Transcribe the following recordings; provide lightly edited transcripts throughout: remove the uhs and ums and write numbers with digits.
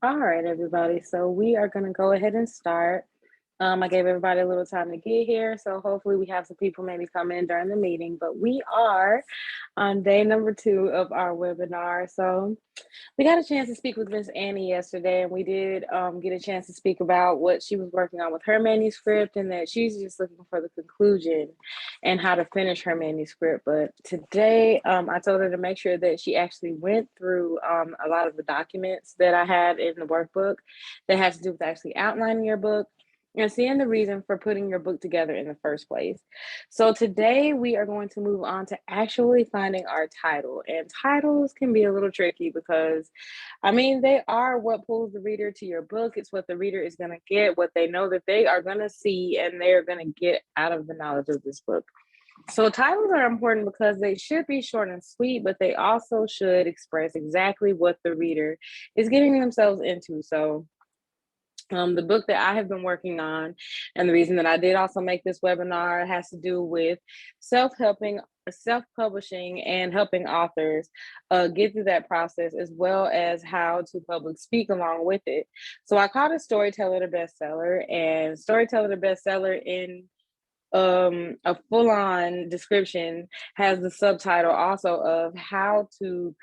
All right, everybody. So we are going to go ahead and start. I gave everybody a little time to get here, so hopefully we have some people maybe come in during the meeting. But we are on day number 2 of our webinar. So we got a chance to speak with Miss Annie yesterday, and we did get a chance to speak about what she was working on with her manuscript, and that she's just looking for the conclusion and how to finish her manuscript. But today, I told her to make sure that she actually went through a lot of the documents that I had in the workbook that has to do with actually outlining your book and seeing the reason for putting your book together in the first place. So today we are going to move on to actually finding our title. And titles can be a little tricky because, I mean, they are what pulls the reader to your book. It's what the reader is going to get, what they know that they are going to see, and they're going to get out of the knowledge of this book. So titles are important because they should be short and sweet, but they also should express exactly what the reader is getting themselves into. So the book that I have been working on, and the reason that I did also make this webinar, has to do with self-publishing and helping authors get through that process, as well as how to public speak along with it. So I called it Storyteller to Bestseller, and Storyteller to Bestseller in a full-on description has the subtitle also of how to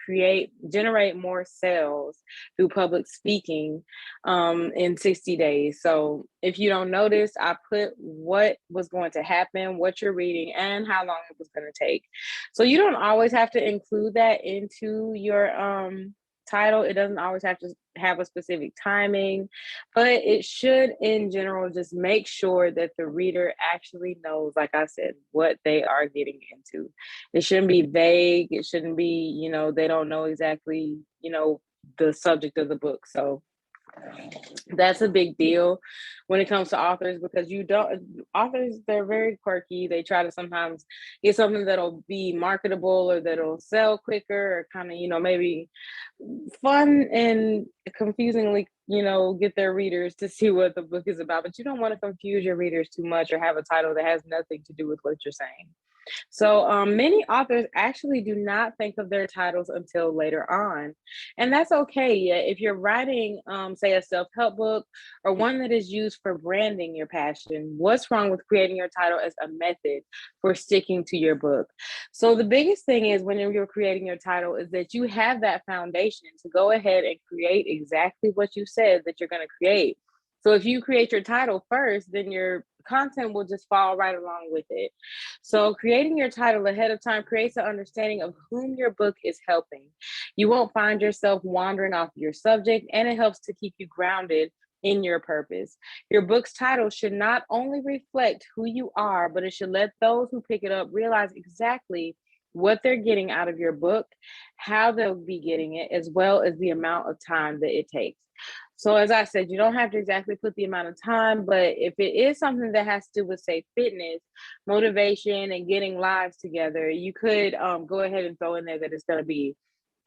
generate more sales through public speaking in 60 days. So if you don't notice, I put what was going to happen, what you're reading, and how long it was going to take. So you don't always have to include that into your title. It doesn't always have to have a specific timing, but it should in general just make sure that the reader actually knows, like I said, what they are getting into. It shouldn't be vague. It shouldn't be, they don't know exactly, the subject of the book. So that's a big deal when it comes to authors, because authors, they're very quirky. They try to sometimes get something that'll be marketable or that'll sell quicker, or kind of, maybe fun and confusingly, get their readers to see what the book is about. But you don't want to confuse your readers too much or have a title that has nothing to do with what you're saying. So many authors actually do not think of their titles until later on. And that's okay. If you're writing, say, a self-help book or one that is used for branding your passion, what's wrong with creating your title as a method for sticking to your book? So the biggest thing is, when you're creating your title, is that you have that foundation to go ahead and create exactly what you said that you're going to create. So if you create your title first, then your content will just fall right along with it. So creating your title ahead of time creates an understanding of whom your book is helping. You won't find yourself wandering off your subject, and it helps to keep you grounded in your purpose. Your book's title should not only reflect who you are, but it should let those who pick it up realize exactly what they're getting out of your book, how they'll be getting it, as well as the amount of time that it takes. So as I said, you don't have to exactly put the amount of time, but if it is something that has to do with, say, fitness, motivation, and getting lives together, you could go ahead and throw in there that it's going to be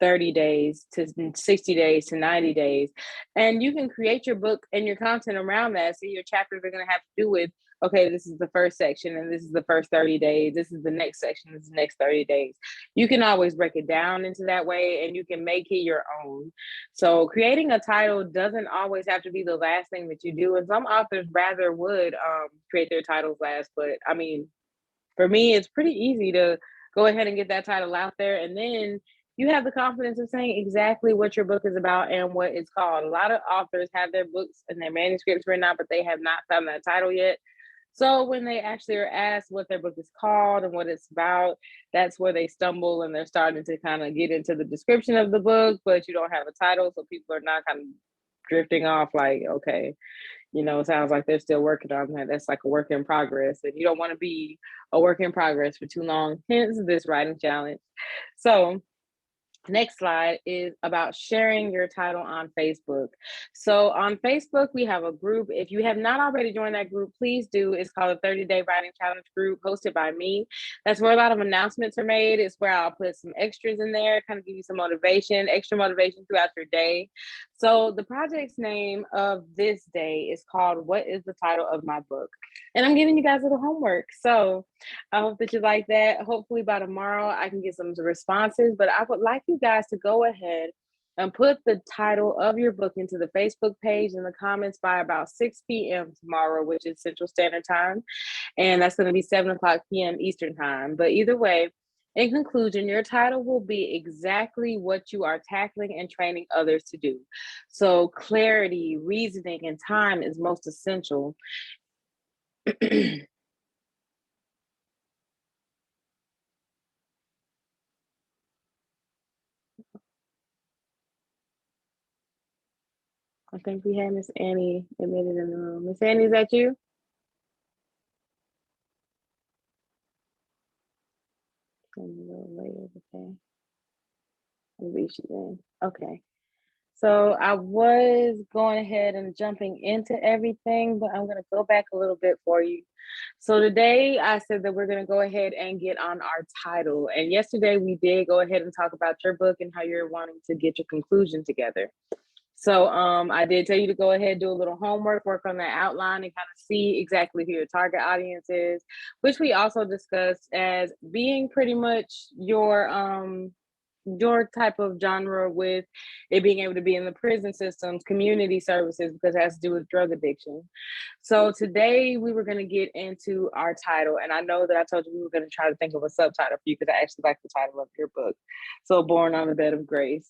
30 days to 60 days to 90 days. And you can create your book and your content around that. So your chapters are going to have to do with, okay, this is the first section and this is the first 30 days. This is the next section. This is the next 30 days. You can always break it down into that way, and you can make it your own. So creating a title doesn't always have to be the last thing that you do. And some authors rather would create their titles last. But I mean, for me, it's pretty easy to go ahead and get that title out there, and then you have the confidence of saying exactly what your book is about and what it's called. A lot of authors have their books and their manuscripts written out, but they have not found that title yet. So when they actually are asked what their book is called and what it's about, that's where they stumble, and they're starting to kind of get into the description of the book, but you don't have a title. So people are not kind of drifting off like, okay, it sounds like they're still working on that. That's like a work in progress, and you don't want to be a work in progress for too long, hence this writing challenge. So next slide is about sharing your title on Facebook. So on Facebook, we have a group. If you have not already joined that group, please do. It's called a 30-Day Writing Challenge group, hosted by me. That's where a lot of announcements are made. It's where I'll put some extras in there, kind of give you some extra motivation throughout your day. So the project's name of this day is called What is the Title of My Book? And I'm giving you guys a little homework. So I hope that you like that. Hopefully by tomorrow I can get some responses, but I would like you guys to go ahead and put the title of your book into the Facebook page in the comments by about 6 p.m. tomorrow, which is Central Standard Time. And that's going to be 7 o'clock p.m. Eastern Time. But either way, in conclusion, your title will be exactly what you are tackling and training others to do. So, clarity, reasoning, and time is most essential. I think we had Miss Annie admitted in the room. Miss Annie, is that you? A little later, okay. Maybe she's in. Okay. So I was going ahead and jumping into everything, but I'm going to go back a little bit for you. So today I said that we're going to go ahead and get on our title. And yesterday we did go ahead and talk about your book and how you're wanting to get your conclusion together. So I did tell you to go ahead, do a little homework, work on that outline and kind of see exactly who your target audience is, which we also discussed as being pretty much your type of genre, with it being able to be in the prison systems, community services, because it has to do with drug addiction. So today we were going to get into our title. And I know that I told you we were going to try to think of a subtitle for you because I actually like the title of your book. So Born on a Bed of Grace.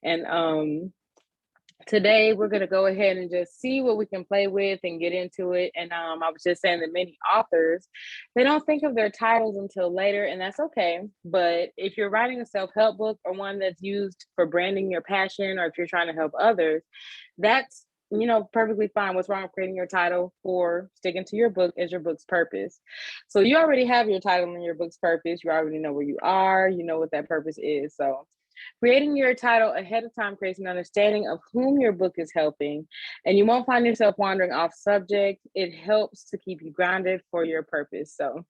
And today we're going to go ahead and just see what we can play with and get into it. And I was just saying that many authors, they don't think of their titles until later, and that's okay. But if you're writing a self-help book or one that's used for branding your passion, or if you're trying to help others, that's perfectly fine. What's wrong with creating your title for sticking to your book as your book's purpose? So you already have your title and your book's purpose. You already know where you are, you know what that purpose is. So creating your title ahead of time creates an understanding of whom your book is helping, and you won't find yourself wandering off subject. It helps to keep you grounded for your purpose. So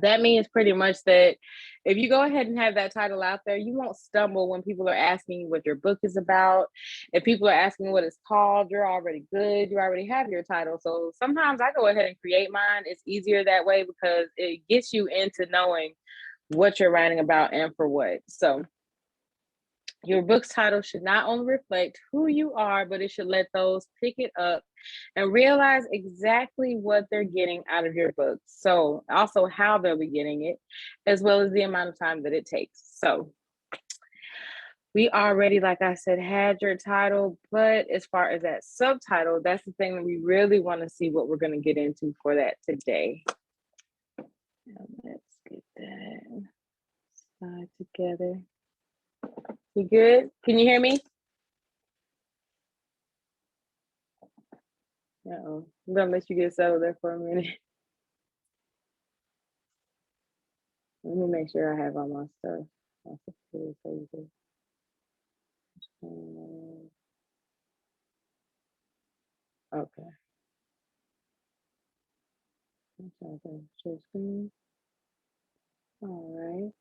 that means pretty much that if you go ahead and have that title out there, you won't stumble when people are asking you what your book is about. If people are asking what it's called, you're already good. You already have your title. So sometimes I go ahead and create mine. It's easier that way because it gets you into knowing what you're writing about and for what. So your book's title should not only reflect who you are, but it should let those pick it up and realize exactly what they're getting out of your book. So also how they'll be getting it, as well as the amount of time that it takes. So we already, like I said, had your title, but as far as that subtitle, that's the thing that we really want to see what we're going to get into for that today. Now let's get that slide together. You good? Can you hear me? Uh-oh. I'm gonna let you get settled there for a minute. Let me make sure I have all my stuff. Okay. Share screen. All right.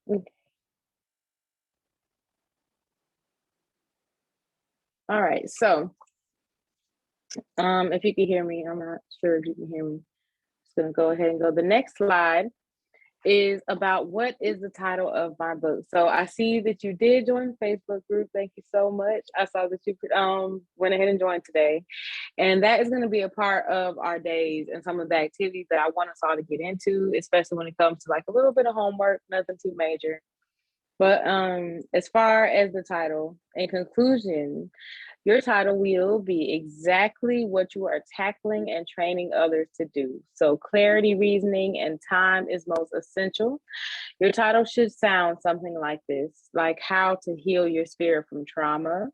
Okay. All right. So, if you can hear me, I'm not sure if you can hear me. Just gonna go ahead and go. The next slide is about what is the title of my book. So I see that you did join the Facebook group. Thank you so much. I saw that you went ahead and joined today. And that is going to be a part of our days and some of the activities that I want us all to get into, especially when it comes to like a little bit of homework, nothing too major. But as far as the title, in conclusion, your title will be exactly what you are tackling and training others to do. So clarity, reasoning, and time is most essential. Your title should sound something like this, like how to heal your spirit from trauma,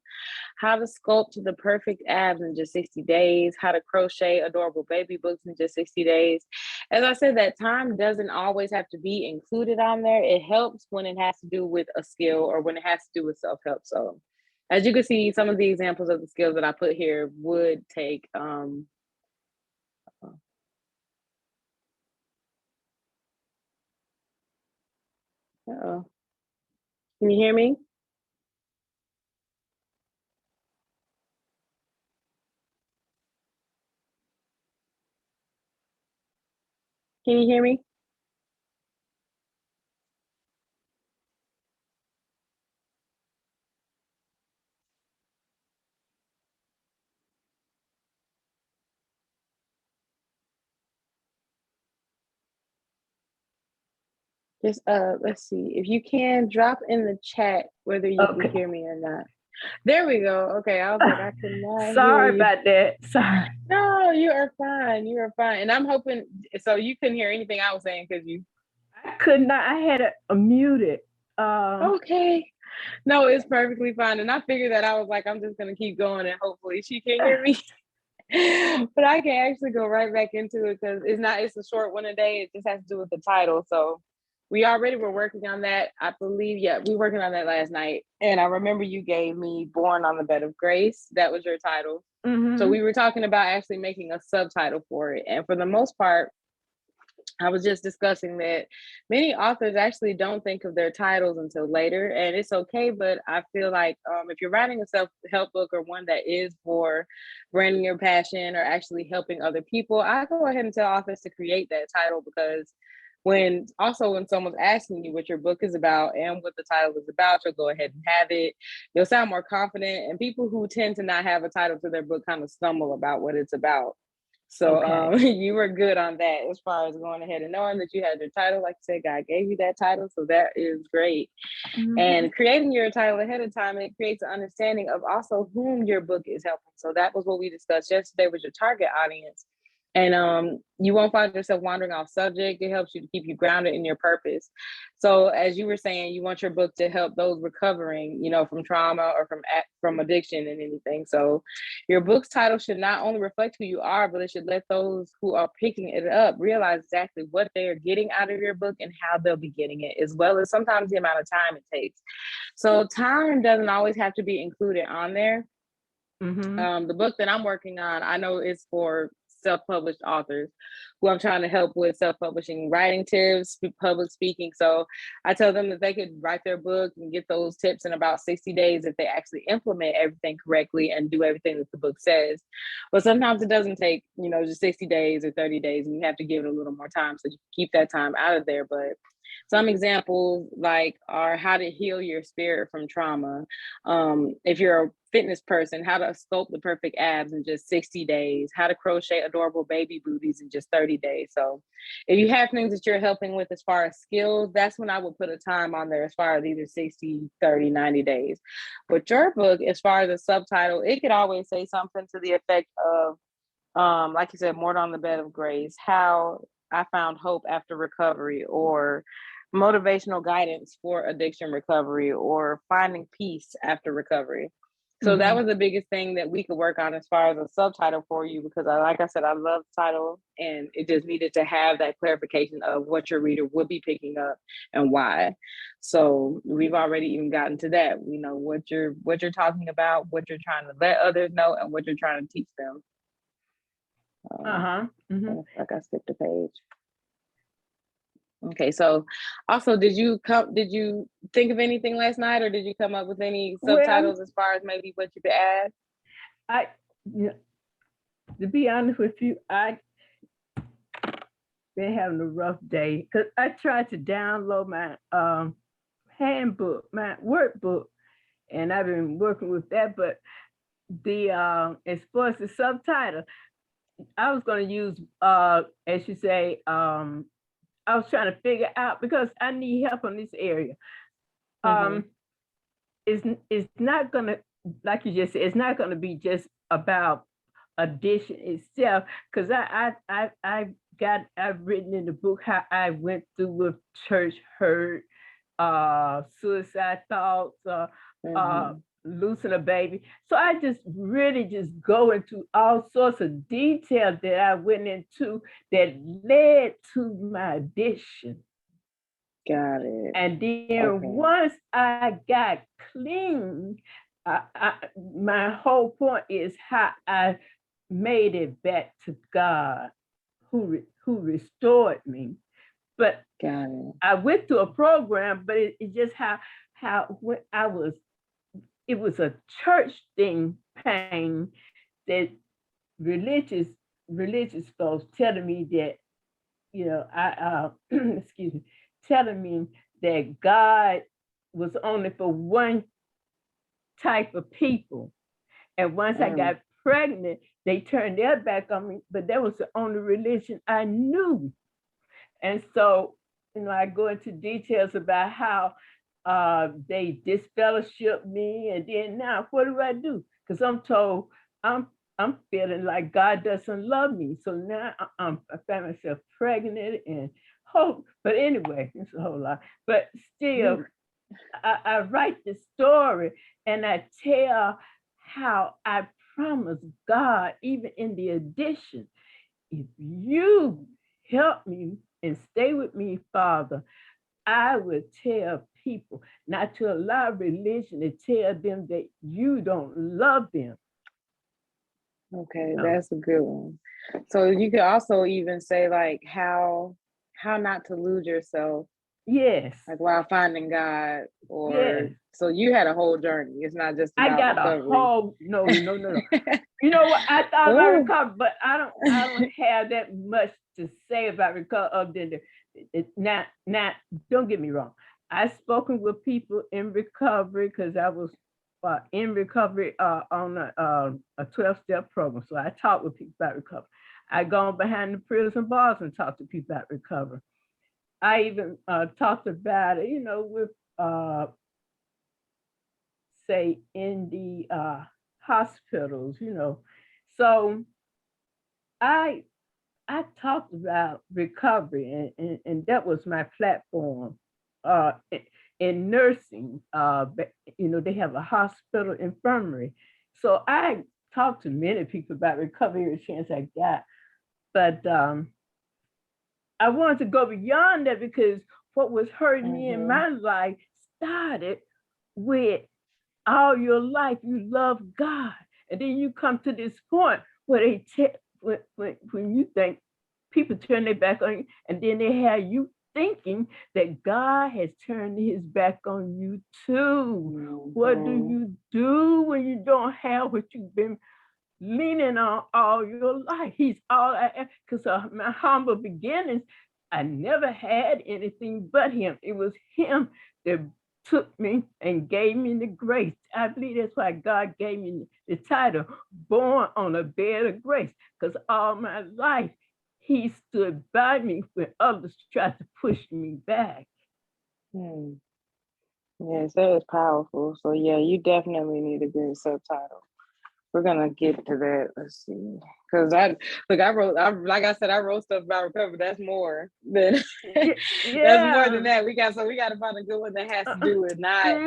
how to sculpt the perfect abs in just 60 days, how to crochet adorable baby books in just 60 days. As I said, that time doesn't always have to be included on there. It helps when it has to do with a skill or when it has to do with self-help. So as you can see, some of the examples of the skills that I put here would take uh-oh. Can you hear me? Can you hear me? Just let's see. If you can drop in the chat whether you can Okay. hear me or not. There we go. Okay, I was like, I cannot hear Sorry you. about that. Sorry. No, you are fine. You are fine. And I'm hoping so you couldn't hear anything I was saying because you I could not. I had it muted. okay. No, it's perfectly fine. And I figured that I was like, I'm just gonna keep going and hopefully she can hear me. But I can actually go right back into it because it's a short one a day. It just has to do with the title. So we already were working on that. I believe, yeah, we were working on that last night. And I remember you gave me Born on the Bed of Grace. That was your title. So we were talking about actually making a subtitle for it. And for the most part, I was just discussing that many authors actually don't think of their titles until later, and it's okay. But I feel like if you're writing a self help book or one that is for branding your passion or actually helping other people, I go ahead and tell authors to create that title because when someone's asking you what your book is about and what the title is about, you'll go ahead and have it. You'll sound more confident, and people who tend to not have a title to their book kind of stumble about what it's about. So Okay. you were good on that as far as going ahead and knowing that you had your title. Like I said, God gave you that title, so that is great. And creating your title ahead of time, it creates an understanding of also whom your book is helping. So that was what we discussed yesterday with your target audience. And you won't find yourself wandering off subject. It helps you to keep you grounded in your purpose. So as you were saying, you want your book to help those recovering, from trauma or from addiction and anything. So your book's title should not only reflect who you are, but it should let those who are picking it up realize exactly what they are getting out of your book and how they'll be getting it, as well as sometimes the amount of time it takes. So time doesn't always have to be included on there. The book that I'm working on, I know it's for self-published authors who I'm trying to help with self-publishing writing tips, public speaking. So I tell them that they could write their book and get those tips in about 60 days if they actually implement everything correctly and do everything that the book says. But sometimes it doesn't take, just 60 days or 30 days, and you have to give it a little more time. So you keep that time out of there. But some examples are how to heal your spirit from trauma. If you're a fitness person, how to sculpt the perfect abs in just 60 days, how to crochet adorable baby booties in just 30 days. So if you have things that you're helping with as far as skills, that's when I would put a time on there as far as either 60, 30, 90 days. But your book, as far as a subtitle, it could always say something to the effect of, like you said, More on the Bed of Grace, how I found hope after recovery, or motivational guidance for addiction recovery, or finding peace after recovery. So that was the biggest thing that we could work on as far as a subtitle for you, because like I said, I love the title and it just needed to have that clarification of what your reader would be picking up and why. So we've already even gotten to that. We know what you're talking about, what you're trying to let others know, and what you're trying to teach them. Like I skipped a page. Okay, so also, did you think of anything last night, or did you come up with any Well, subtitles as far as maybe what you could add? I, to be honest with you, I been having a rough day because I tried to download my handbook, my workbook, and I've been working with that. But the as far as the subtitle, I was going to use, as you say, I was trying to figure out because I need help in this area. It's not going to, like you just said, it's not going to be just about addiction itself, because I've written in the book how I went through with church hurt, suicide thoughts, losing a baby. So I just really just go into all sorts of detail that I went into that led to my addiction. Got it. And then once I got clean, my whole point is how I made it back to God, who restored me. But I went through a program, but it just how when I was, it was a church thing, pain, that religious folks telling me that, I excuse me, telling me that God was only for one type of people. And once I got pregnant, they turned their back on me, but that was the only religion I knew. And so I go into details about how they disfellowship me, and then now what do? Because I'm told I'm feeling like God doesn't love me. So now I find myself pregnant and hope. But anyway, it's a whole lot. But still, I write the story and I tell how I promise God, even in the addition, if you help me and stay with me, Father, I will tell people not to allow religion to tell them that you don't love them. Okay, that's a good one. So you could also even say like how not to lose yourself. Yes. Like while finding God, or yes. So you had a whole journey. It's not just about I got recovery. a whole no. You know what? I thought about recovery, but I don't have that much to say about recovery other than now. Don't get me wrong. I've spoken with people in recovery because I was in recovery on a 12-step program. So I talk with people about recovery. I gone behind the prison bars and talked to people about recovery. I even talked about it, with say in the hospitals, So I talked about recovery, and that was my platform. In nursing, they have a hospital infirmary. So I talked to many people about recovery every chance I got. But I wanted to go beyond that because what was hurting me in my life started with all your life you love God, and then you come to this point where when you think people turn their back on you, and then they have you thinking that God has turned his back on you too. What do you do when you don't have what you've been leaning on all your life? He's all I am. Because my humble beginnings, I never had anything but him. It was him that took me and gave me the grace. I believe that's why God gave me the title, Born on a Bed of Grace, because all my life he stood by me when others tried to push me back. Yes, that is powerful. So yeah, you definitely need a good subtitle. We're gonna get to that. Let's see, because I wrote stuff about recovery. That's more than that's more than that. We got to find a good one that has to do with not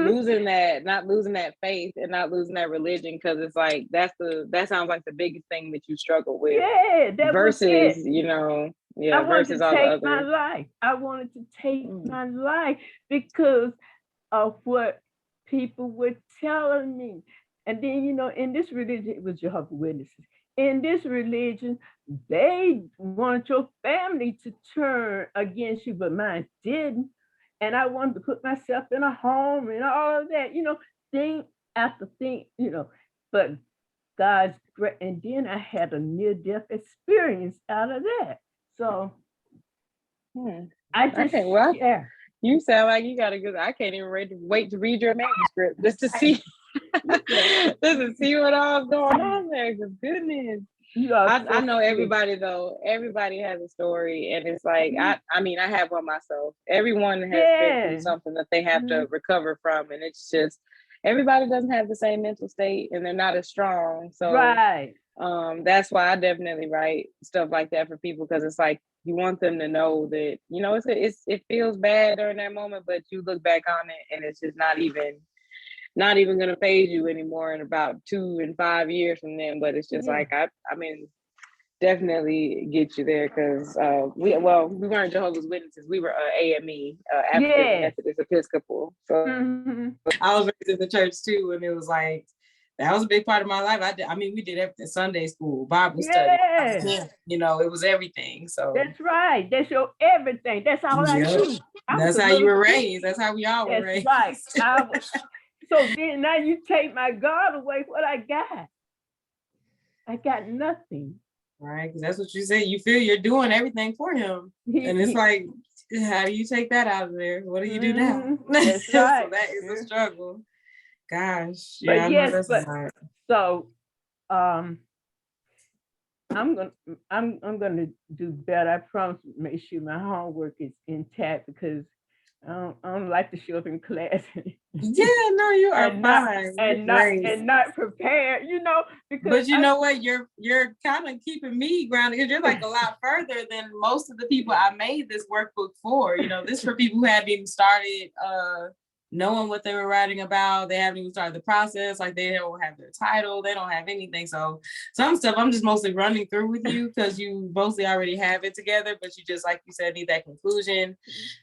losing that faith and not losing that religion, because it's like that sounds like the biggest thing that you struggle with. Yeah, that versus was it. I wanted versus all the other. My life. I wanted to take my life because of what people were telling me. And then, in this religion, it was Jehovah's Witnesses. In this religion, they want your family to turn against you, but mine didn't. And I wanted to put myself in a home and all of that, thing after thing, but God's great. And then I had a near-death experience out of that. So I just, you sound like you got a good, I can't even wait to read your manuscript just to see. Just to see what all's going on there. Because goodness, I know everybody though. Everybody has a story, and it's like I have one myself. Everyone has been through something that they have to recover from, and it's just everybody doesn't have the same mental state, and they're not as strong. So that's why I definitely write stuff like that for people, because it's like you want them to know that it feels bad during that moment, but you look back on it, and it's just not even going to phase you anymore in about 2 and 5 years from then. But it's just like, definitely get you there, because we weren't Jehovah's Witnesses. We were AME, African Methodist Episcopal. So I was raised in the church too, and it was like, that was a big part of my life. We did everything: Sunday school, Bible study. It was everything. So that's right. That's your everything. That's all I do. That's how you were raised. That's how we all were raised. Right. So then now you take my God away. What I got? I got nothing. Right, because that's what you say. You feel you're doing everything for him, and it's like, how do you take that out of there? What do you do now? That's right. So that is a struggle. Gosh, yeah. So I'm gonna do better. I promise to make sure my homework is intact because I don't like to show up in class Yeah, no, you are and fine. You're great. not prepared, because But you know what? You're kind of keeping me grounded because you're like a lot further than most of the people I made this workbook for. This for people who haven't even started knowing what they were writing about. They haven't even started the process. Like they don't have their title. They don't have anything. So some stuff I'm just mostly running through with you because you mostly already have it together, but you just, like you said, need that conclusion.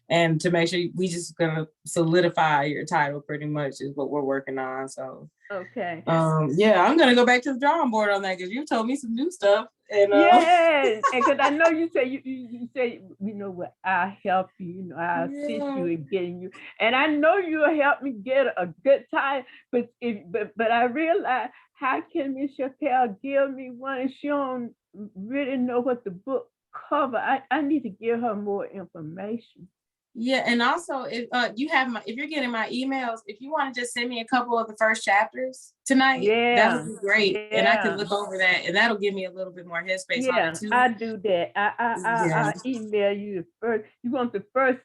And to make sure we just gonna solidify your title pretty much is what we're working on. So okay. Yeah, I'm gonna go back to the drawing board on that because you told me some new stuff. And yeah, and because I know you say you say what, I'll help you, I'll assist you in getting you, and I know you'll help me get a good time. But I realize, how can Miss Chappell give me one and she don't really know what the book cover? I need to give her more information. Yeah, and also if if you're getting my emails, if you want to just send me a couple of the first chapters tonight, that would be great. And I can look over that, and that'll give me a little bit more headspace on it too. I do that. I email you the first. You want the first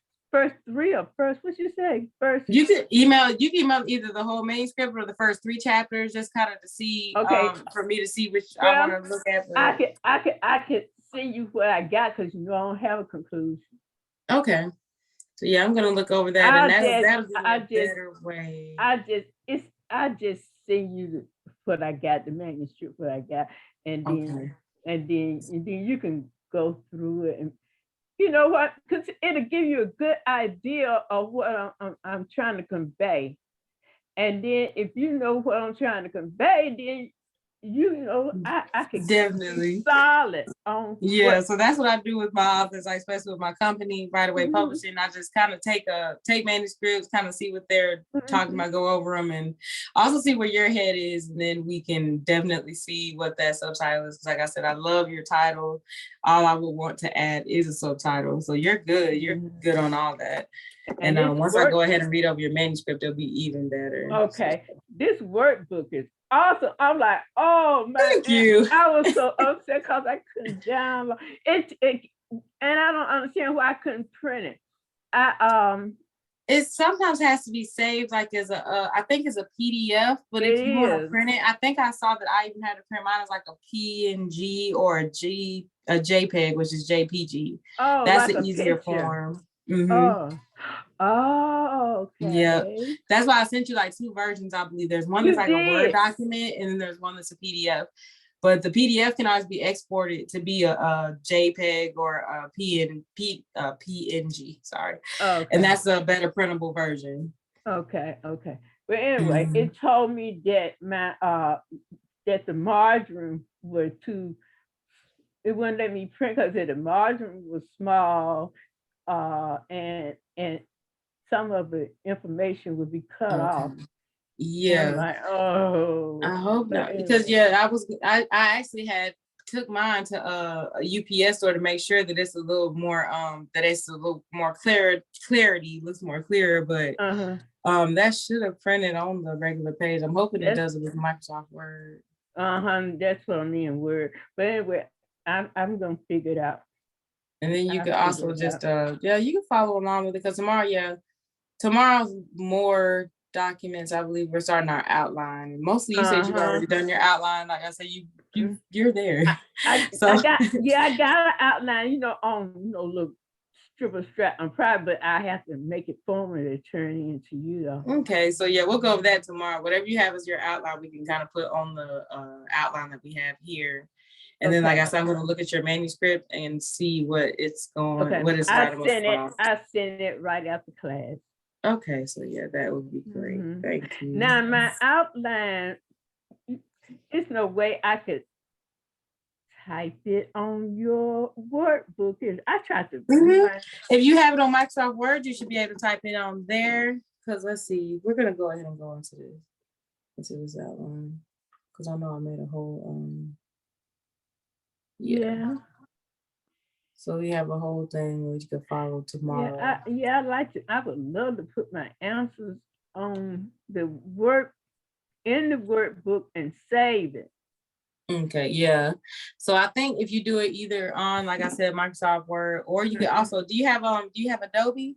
three or first? What you say? First. You can email either the whole manuscript or the first 3 chapters, just kind of to see. Okay. For me to see which I want to look at. I could see you what I got because I don't have a conclusion. Okay. So yeah, I'm gonna look over that, and that'll give me a better way. I just send you what I got, the manuscript, what I got, and then you can go through it, and you know what? Because it'll give you a good idea of what I'm trying to convey, and then if you know what I'm trying to convey, then I can definitely solid on. Yeah, so that's what I do with my authors, like especially with my company, Right Away Publishing. I just kind of take manuscripts, kind of see what they're talking about, go over them, and also see where your head is, and then we can definitely see what that subtitle is. Because like I said, I love your title. All I would want to add is a subtitle. So you're good. You're good on all that. And once I go ahead and read over your manuscript, it'll be even better. Okay, so this workbook is awesome. I'm like, oh man, thank you. I was so upset because I couldn't download it, and I don't understand why I couldn't print it. It sometimes has to be saved like as I think it's a PDF, but if you want to print it, I think I saw that I even had to print mine as like a PNG or a JPEG, which is JPG. Oh, that's an easier form. Mm-hmm. Oh, okay. Yeah, that's why I sent you like 2 versions. I believe there's one that's like a Word document, and then there's one that's a PDF. But the PDF can always be exported to be a JPEG or a PNG. Sorry, and that's a better printable version. Okay. But anyway, it told me that that the margin were too. It wouldn't let me print because the margin was small, and some of the information would be cut off. Yeah. Like, oh, I hope not, because I actually took mine to a UPS store to make sure that it's a little more clarity, looks more clearer, but that should have printed on the regular page. I'm hoping it does it with Microsoft Word. That's what I mean, Word. But anyway, I'm gonna figure it out. And then you could also just you can follow along with it, because tomorrow's more documents. I believe we're starting our outline. Mostly you said you've already done your outline. Like I said, you're there. I got an outline, on look triple strap. I'm proud, but I have to make it formal to turn into you though. Okay, so yeah, we'll go over that tomorrow. Whatever you have as your outline, we can kind of put on the outline that we have here. And then, like I said, I'm going to look at your manuscript and see what it's going, what it's writing about. I send it right after class. Okay, so yeah, that would be great. Thank you. Now, my outline, there's no way I could type it on your workbook. I tried to. If you have it on Microsoft Word, you should be able to type it on there. Because let's see, we're going to go ahead and go into this outline. Because I know I made a whole Yeah. So we have a whole thing where you can follow tomorrow. I would love to put my answers on the workbook and save it. Okay, yeah. So I think if you do it either on, like I said, Microsoft Word, or you could also, do you have Adobe?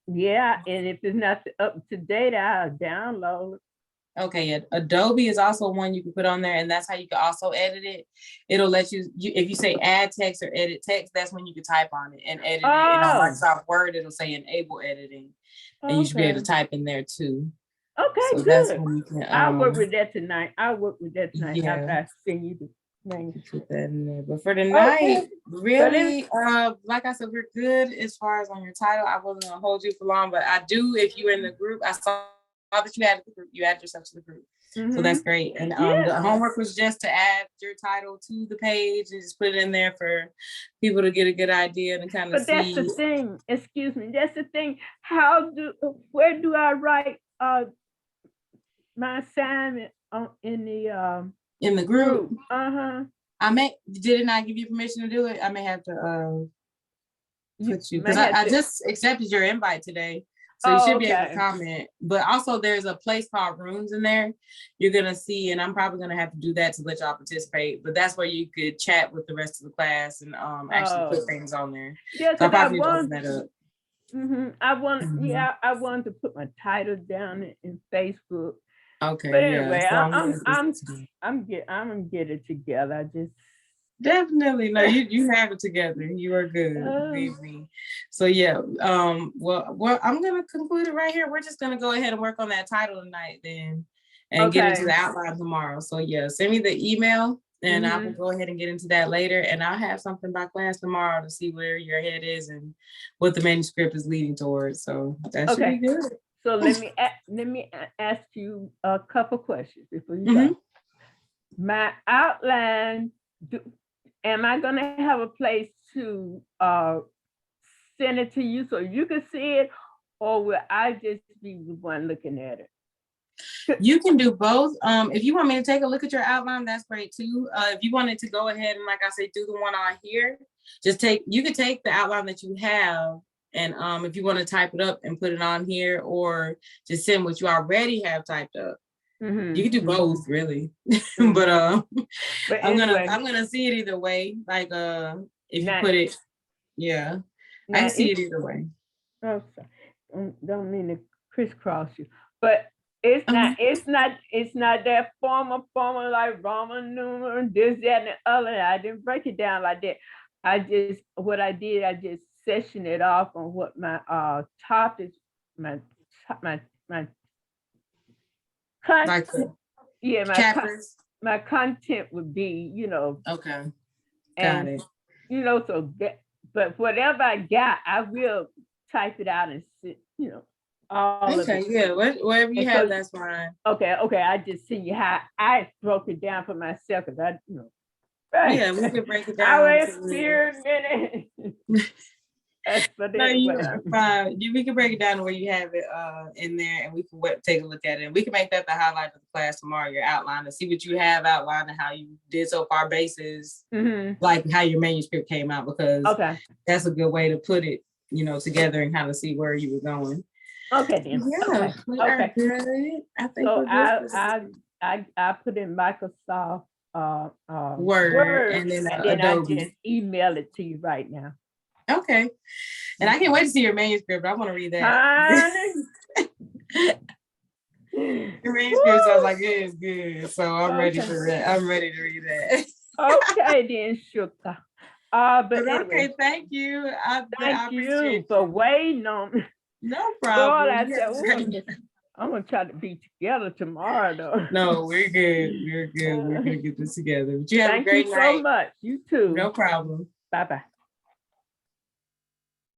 Yeah, and if it's not up to date, I'll download. Okay, yeah. Adobe is also one you can put on there, and that's how you can also edit it. It'll let you if you say add text or edit text, that's when you can type on it and edit it. And on Microsoft Word, it'll say enable editing, and you should be able to type in there too. Okay, so good. That's when you can. I'll work with that tonight. Yeah. After I send you the name. Put that in there. But for the night, really, like I said, we're good as far as on your title. I wasn't gonna hold you for long, but I do. If you're in the group, I saw that you added the group. You added yourself to the group, so that's great. And the homework was just to add your title to the page and just put it in there for people to get a good idea and kind of see. But that's the thing. Excuse me. That's the thing. Where do I write my assignment in the group? Did it not give you permission to do it? I may have to put you, because I just accepted your invite today. So you should be able to comment. But also there's a place called rooms in there you're gonna see, and I'm probably gonna have to do that to let y'all participate. But that's where you could chat with the rest of the class and actually put things on there. Yeah, so I probably need to open that up. I wanted to put my title down in Facebook. Okay. But anyway, I'm gonna get it together. I just definitely no, you have it together. You are good, believe me. So yeah, well, I'm gonna conclude it right here. We're just gonna go ahead and work on that title tonight then, and get into the outline tomorrow. So yeah, send me the email, and I will go ahead and get into that later. And I'll have something by class tomorrow to see where your head is and what the manuscript is leading towards. So that should be good. So let me ask you a couple questions before you go. My outline. Am I going to have a place to send it to you so you can see it, or will I just be the one looking at it? You can do both. If you want me to take a look at your outline, that's great too. If you wanted to go ahead and, like I said, do the one on here, you could take the outline that you have, and if you want to type it up and put it on here, or just send what you already have typed up. You can do both, really. but I'm gonna see it either way. Like if you put it, I can see it either way. Oh, sorry. Don't mean to crisscross you, but it's not that formal like Roman numeral, this, that, and the other. I didn't break it down like that. I just session it off on what my topics, my content, my content would be, Okay. Got it. So that, but whatever I got, I will type it out and sit, all of it. Whatever you have, that's fine. Okay. I just see you how I broke it down for myself, because I, Yeah, we can break it down. I experimented. No, you're fine. We can break it down the way you have it in there, and we can take a look at it. And we can make that the highlight of the class tomorrow, your outline, to see what you have outlined and how you did so far basis, like how your manuscript came out, because that's a good way to put it, together and kind of see where you were going. Okay, then. Yeah. Okay. Good. I think so I put in Microsoft Word, and then Adobe. I just email it to you right now. Okay. And I can't wait to see your manuscript. I want to read that. Your manuscript sounds like it is good. So I'm ready for that. I'm ready to read that. Okay, then, Shuka. But anyway, thank you. Thank you for waiting on me. No problem. I'm going to try to be together tomorrow, though. No, we're good. We're good. We're going to get this together. But you have a great night. Thank you so much. You too. No problem. Bye-bye.